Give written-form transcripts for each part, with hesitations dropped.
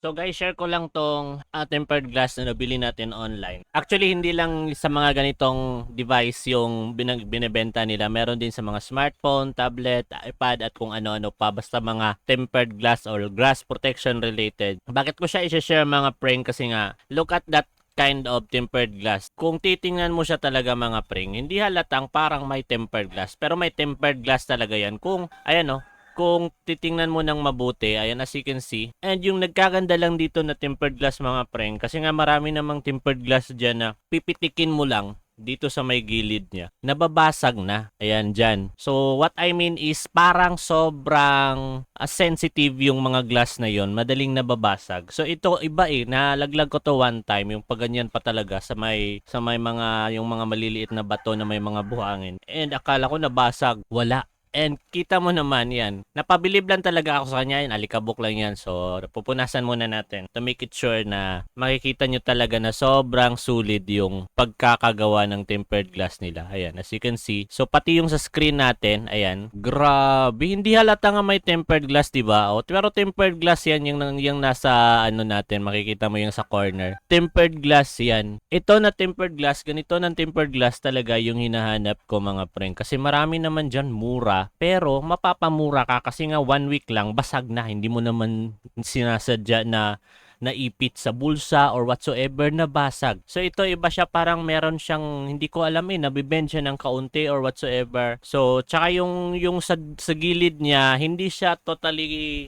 So guys, share ko lang tong tempered glass na nabili natin online. Actually, hindi lang sa mga ganitong device yung binebenta nila. Meron din sa mga smartphone, tablet, iPad at kung ano-ano pa. Basta mga tempered glass or glass protection related. Bakit ko siya i-share mga prank? Kasi nga, look at that kind of tempered glass. Kung titingnan mo siya talaga mga pring, hindi halatang parang may tempered glass. Pero may tempered glass talaga yan. Kung, ayan kung titingnan mo ng mabuti, ayan as you can see. And yung nagkaganda lang dito na tempered glass mga pring, kasi nga marami namang tempered glass dyan na pipitikin mo lang dito sa may gilid niya. Nababasag na. Ayan dyan. So what I mean is parang sobrang sensitive yung mga glass na yon, madaling nababasag. So ito iba nalaglag ko to one time, yung paganyan pa talaga sa may mga yung mga maliliit na bato na may mga buhangin. And akala ko nabasag, wala. And kita mo naman yan. Napabilib lang talaga ako sa kanya. Yan, alikabok lang yan. So, pupunasan muna natin to make it sure na makikita nyo talaga na sobrang solid yung pagkakagawa ng tempered glass nila. Ayan, as you can see. So, pati yung sa screen natin, ayan, grabe. Hindi halata nga may tempered glass, diba? O, pero tempered glass yan, yung nasa ano natin, makikita mo yung sa corner. Tempered glass yan. Ito na tempered glass, ganito ng tempered glass talaga yung hinahanap ko mga friend. Kasi marami naman dyan mura, pero mapapamura ka kasi nga 1 week lang, basag na. Hindi mo naman sinasadya na naipit sa bulsa or whatsoever na basag. So ito iba siya, parang meron siyang hindi ko alam nabibend siya ng kaunti or whatsoever. So tsaka yung sa gilid niya, hindi siya totally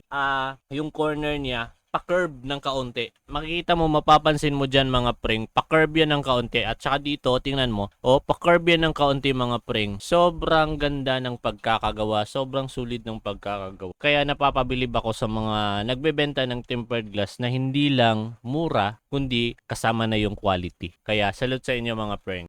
yung corner niya pa-curve ng kaunti. Makikita mo, mapapansin mo dyan mga pring, pa-curve yan ng kaunti. At saka dito, tingnan mo, pa-curve yan ng kaunti mga pring. Sobrang ganda ng pagkakagawa, sobrang sulit ng pagkakagawa. Kaya napapabilib ako sa mga nagbebenta ng tempered glass na hindi lang mura, kundi kasama na yung quality. Kaya salute sa inyo mga pring.